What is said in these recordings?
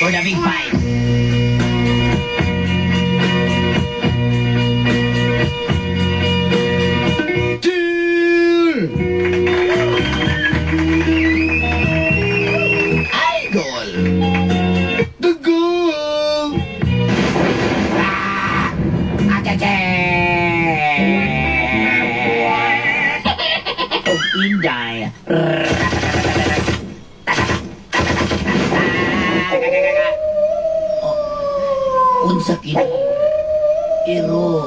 for the big fight. Idol! The goal! Achache! Oh, Inday. Unsa kini? Iro.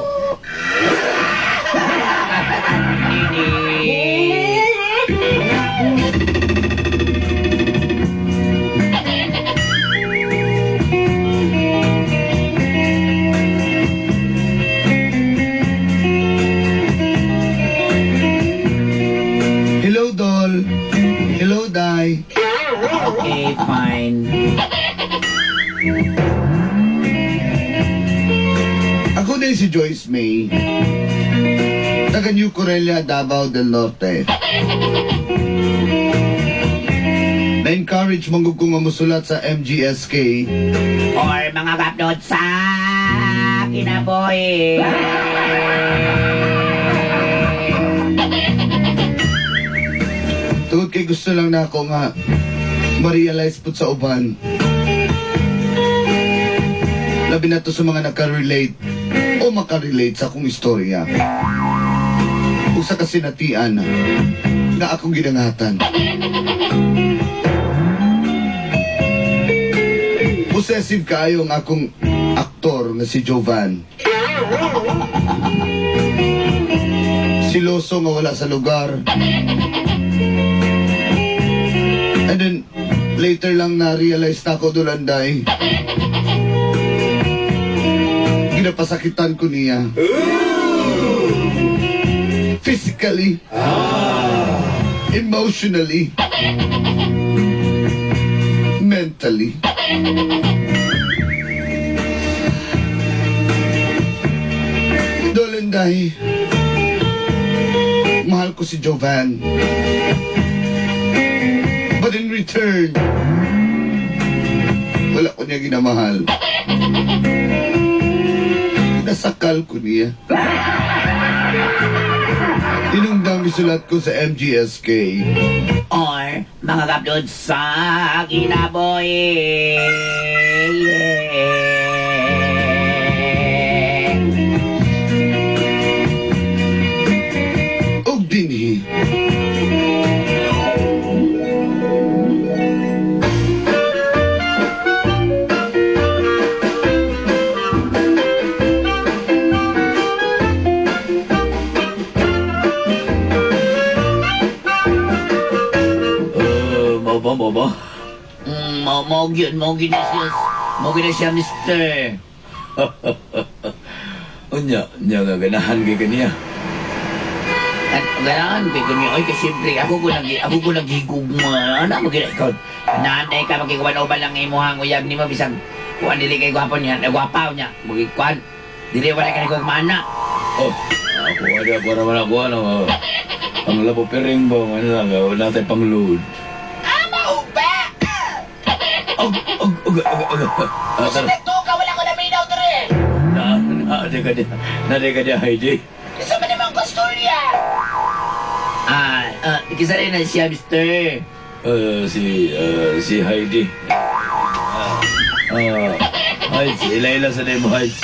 Hello, doll. Hello, Day. Okay, fine. Ako din si Joyce May. Taga New Corelia, Davao del Norte. Na-encourage mong kung mamusulat sa MGSK. Or mga kapnod sa kinaboy. Tungod kay gusto lang na ako nga ma-realize po sa uban. Labi na to sa mga nakarelate o makarelate sa akong istorya. O sa kasinatian na akong ginangatan. Possessive kaayo ang akong aktor nga si Jovan. Siloso nga wala sa lugar. And then, later lang na-realize na ako dulanday. Ginapasakitan ko niya. Physically. Emotionally. Mentally. Dulanday. Mahal ko si Jovan. But in return, wala ko niya ginamahal. Nasakal ko niya. Tinungdang isulat ko sa MGSK. Or mga kapnod sa kinaboy. Yeah. Og dinhi. Bobo. Mau yun na siya, mister. Unya nga ganahan kay kaniya. At ganahan kay kaniya. Ay, kasi siyempre, ako ko naghigugma. Ano mo gina ikaw? Nanay ka, magkikuan-uban lang imuhang uyab ni mo, bisang kuan dili kay gwapo niya, nagwapaw niya. Magkikuan, dili wala ka nagkugmana. Oh, ako raman ako, ang labo piring ba, wala tayo pang load. Ito ka, wala ko na minaw to rin. Nade ka niya, Heidi. Isa man naman ko storya. Kisa rin na siya, mister. Si Heidi. Ay, si Layla sa name mo, Heidi.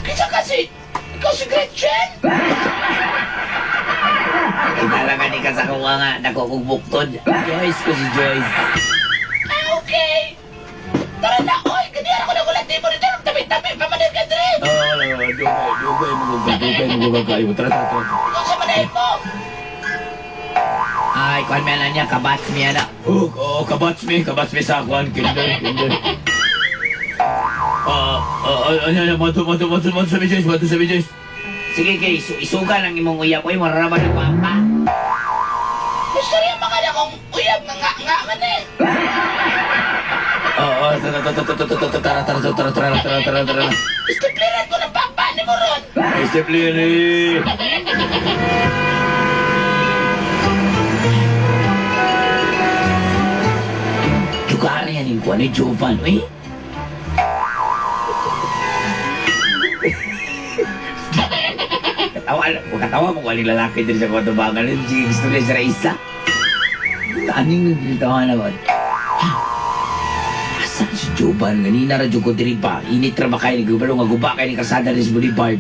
Kisa kasi, ikaw si Gretchen? Talaga di ka sa kuha nga, nakukubuktod. Joyce ko si Joyce. Okay. Tara na, oy, ganyan ako nagulat din mo rin. Tabi-tabi, pamanil ka din. Dugay mo kayo. Tara. Kung sa manahin mo. Ay, kuhan mo yan niya, kabats mo yan. Kabats me sa akuan, kinder. Matu sa Joyce. Sige, kay, isuga ng imong uyab. Uy, mararaman ng papa. Gusto rin mga na kong uyab nga man eh. Tara. Istipliran ko ng papa ni mo ron. Istipliran. Jugaan yan kaning kuha ni Jovan, eh? Katawa mo kung aling lalaki din sa kotobangan ng Jigs tuloy sa isa. Aning nagdilitawa naman. Asan si Jovan? Ganina radyo ko diri pa. Init ra ba kayo ni Gubalo nga guba kayo ni Kasada ni Boulevard.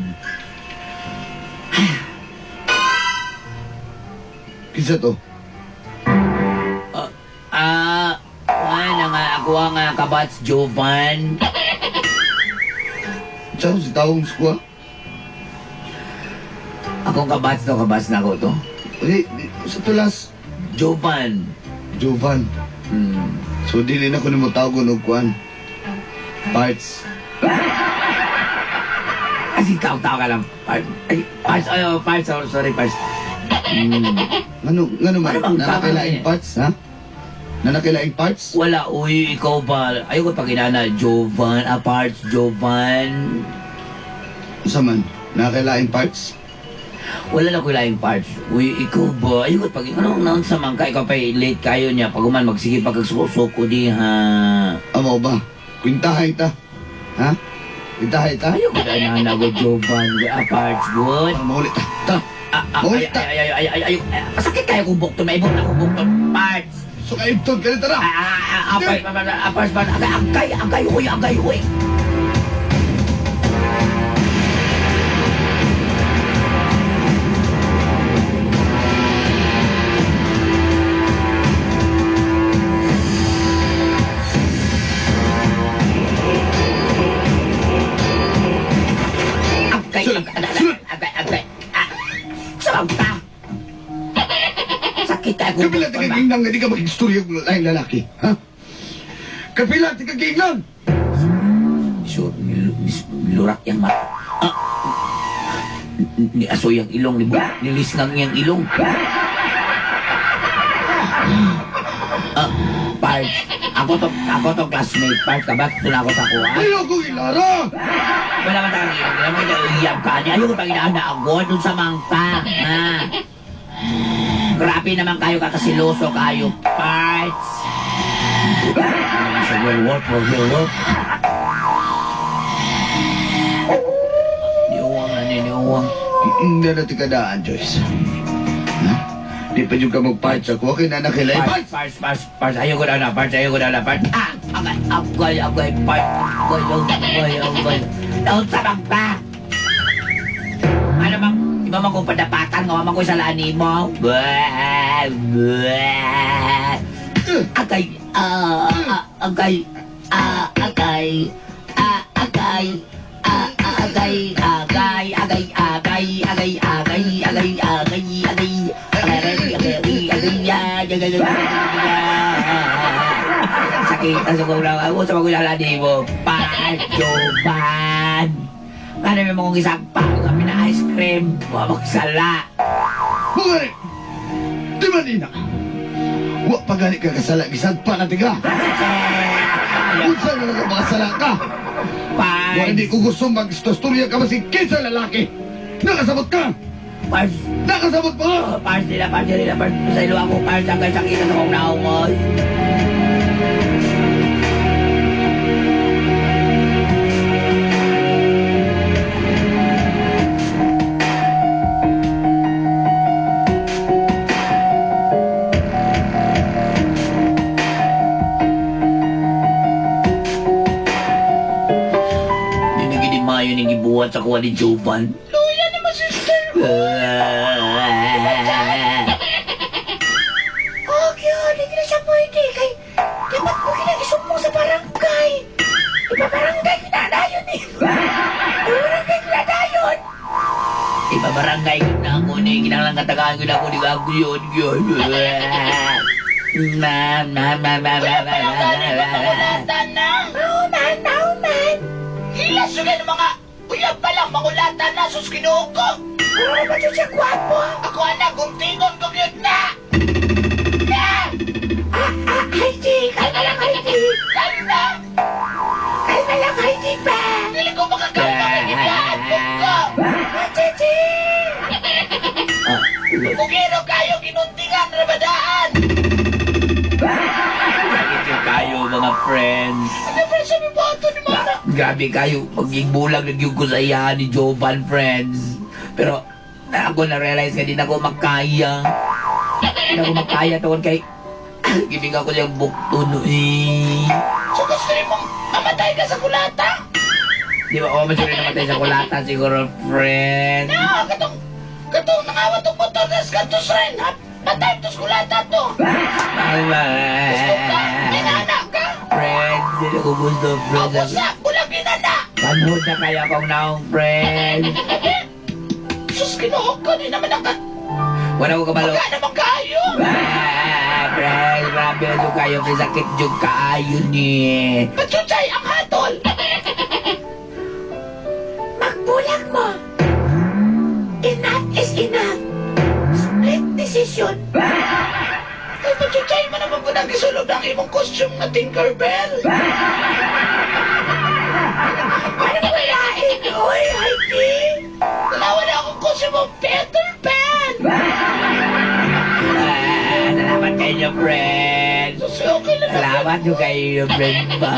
Kisa to? Ano nga, ako nga kabats Jovan. Saan si taong squaw? Akong kabats na ako to. Sa tulas, Jovan. Jovan. So, dili na ko ni mo tawag og kuan. Parts. Kasi tao ka lang. Parts, sorry, parts. Ano man? Ano bang Nanakailaing tama parts, ha? Nanakailaing parts? Wala, uy, ikaw ba? Ayoko pag inana, Jovan, parts, Jovan. Isa man? Nanakailaing parts? Wala na ko laing parts. Uy, ikaw ba? Ayoko pag, ano sa mangka, ikaw pa late kayo niya. Pag uman, magsige pagkagsuko di, ha? Amo ba? Kwintahay ta. Ha? Kwintahay ta? Ayoko na inana ko, Jovan, parts, good. Maulit ta. Ta. Maulit ta. Ay, masakit kayo kung bukto, may ibon ako bukto, parts. So, kaibtod ka rin tara. Agay, uy. Agay. Sabang ka. Sakit kayo kung Kapila bukto ti ba? kaginang nga di ka mag-istorya ng laing lalaki. Ha? Kapila ti kaginang! Sure, nilurak yang mata. Ni aso yang ilong, nilisngang yang ilong. Parts, ako to classmate, Parts, kabak, tula ako sa kuha. Ayoko ilara! Wala man tayo ilong, wala man tayo iyab ka. Ayoko pag inaanda ako dun sa mangka, ha? Grabe naman kayo kakasiloso kayo, Parts. Sa real work. Niuwang. Hindi na ti kadaan, Joyce. Ha? Di pa yung ka mag-parts ako. Okay na nakilaing parts! Parts. Ayoko na, Parts. Agay, Daon sa bangka. Ano bang, iba man kong padapatan, ngawa man ko sa lani mo. Sakit sa kulang ako sa magulalani mo. Jovan. Ano may mong isang pao kami na ice cream. Magsala. Bugari! Di man ina! Wa pa gani ka kasala, gisagpa na tiga! Unsa na lang mga sala ka? Wa hindi ko gusto mag-istorya ka masigit sa lalaki! Nakasabot ka! Pars. Nakasabot mo! Pars nila. Sa ilo ako, Pars. Hanggang sakit sa kong naungoy. Mayo ning ibuhat sa kuha ni Jovan. Luya naman, sister! Hindi na siya pwede kay dapat ko kinagisumbong sa barangay. Ipabarangay kinadayon eh. Ipabarangay na ako ni kinanglang katagaan ko na ako ni Gabriel. Maunan. Ilasugan mga uyab pa lang mangulatan na sus kinuog ko. Ano ba siya gwapo? Ako anak, gumtingon ko yun na. Heidi! Kalma lang, Heidi! Kalma! Kalma lang, Heidi pa! Dili ko makakalma kay gibahan ko. Heidi! Bugiro kayo kinuntingan rabadaan. Sakit yung kayo, mga friends. Ano ba sabi mo ito ni Mara? Grabe kayo, maging bulag nagyug ko sa iya ni Jovan, friends. Pero, ako na-realize ka din ako makaya. Hindi ako makaya tawad kay... Gibig ako yung bukto no eh. So gusto rin mong mamatay ka sa kulata? Di ba ako masuri namatay sa kulata siguro, friend? No, katong nangawat ang motor na skantos rin. Patay ito sa kulata to. Gusto ka? May anak ka? Friend, hindi ko gusto, friend. Ako sa bulagin na. Panhood na kaya akong naong, friend. Sus, kinuhog ko din naman ang Wala ko kabalo. Magka naman kayo. Friend, grabe ito kayo. May sakit yung kaayo ni. Patsutsay ang hatol. Magbulag mo. Enough is enough. Split decision. Ay, patsutsay mo naman po nagisulog ng imong costume na Tinkerbell. Ano mo lain? Oy, Heidi. Dalawa na akong costume ng Peter Pan. Salamat kayo, friend. Sus, okay lang. Salamat nyo kayo, friend ba?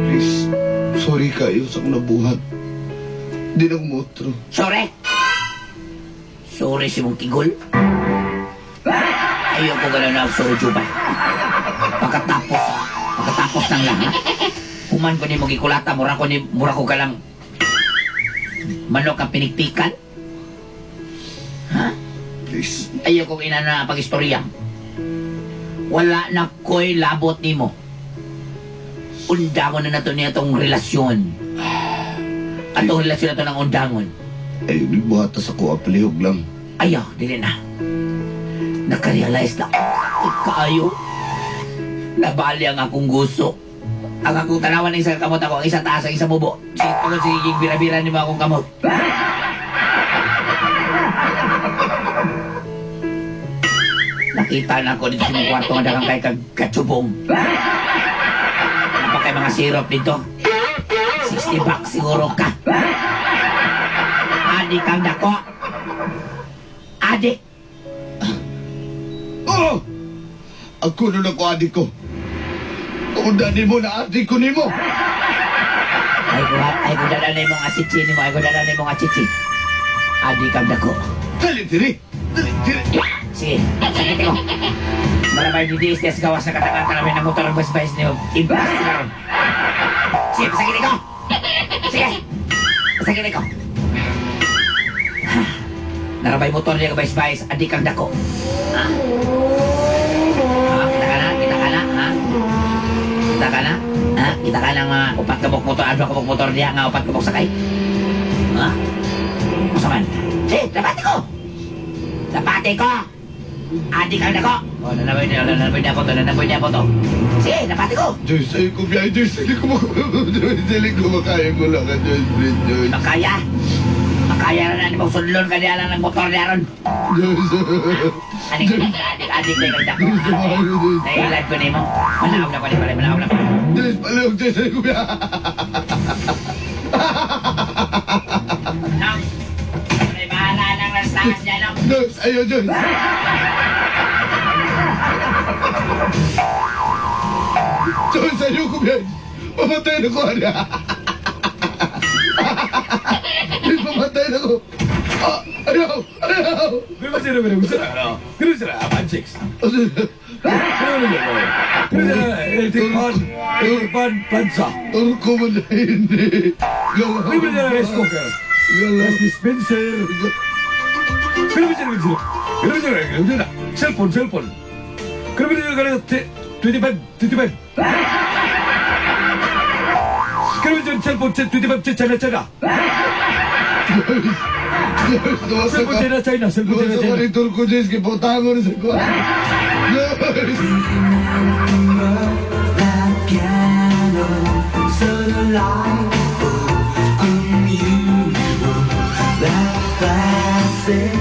Please, sorry kayo sa akong nabuhat. Di na kumotro. Sorry. Sorry si mong tigol. Ayaw ko gano'n na sorry, Juba. Pagkatapos ng lahat, human ko ni mong ikulata, mura ko ka lang manok ang pinikpikan. Ha? Please. Ayaw kong ina na pag-istorya. Wala na ko'y labot ni mo. Undangon na nato niya itong relasyon. Atong relasyon na ito ng undangon. Ay, di buhatas ako, apalihog lang. Ayaw, dili na. Nakarealize na kaayo. Nabali ang akong gusto. Ang akong tanawan ng isang kamot ako, ang isa taas, ang isa mubo. Ako sigiging bira-bira ni mo akong kamot. Nakita na ako dito sa mga kwarto nga dagang kay katsubong. Napakay mga syrup dito. 60 bucks siguro ka. Adi kang dako. Adi. Oh! Ako nun ako, adik ko. Udanin mo na adik ko ni mo. Ay ko dalanay mong achichi ni mo. Ay ko dalanay mong achichi. Adi kang dako. Dali, diri. Dali, diri. Sige, sakitin ko. Maramay di diis gawas na katangan namin ng motor ng bas-bas niyo. Ibas na ron. Sige, pasakitin ko. Sige. Pasakitin ko. Narabay motor niya ka bas-bas. Adi kang dako. Ha? Ha? Kita ka na? Kita ka na? Ha? Kita ka na? Ha? Kita ka na nga upat kabok motor. Adwa kabok motor niya nga upat kabok sakay. Ha? Masaman. Sige, lapati ko! Lapati ko! Adi kang dako! O, nanaboy niya po to. Sige, lapati ko! Joyce, ay ko biya. Joyce, hindi ko Joyce, hindi ko makaya ko lang ka, Joyce, please, Joyce. Makaya! Makaya na ni mong sudlon ka niya lang ng motor niya ron. Joyce, Adik na kang dako. Nailad ko ni mo. Manaog na ko ni pala, manaog na ko. Joyce, palihog, Joyce, ay ko biya. Nang! May bahala ng rastahan niya, no? Joyce, ayaw, Joyce. Joyce, ayaw ko biya. Mamatay na ko, ano? Joyce, mamatay na ko. Ayaw! Ayaw! 그러면 웃어라. 그러잖아, 반칙. 그러잖아, 반사. Ano ko man na hindi? 그러잖아, rice cooker. rice dispenser. 그러잖아. 셀폰. 그러면 그래, 25. 그러면 셀폰 25 잘했잖아. 셀폰 Joyce, China. 셀폰 Doon sa China. monitor ko, Joyce, kipuntahan mo rin sa kuha. Joyce! That piano, so delightful, unusual, that classic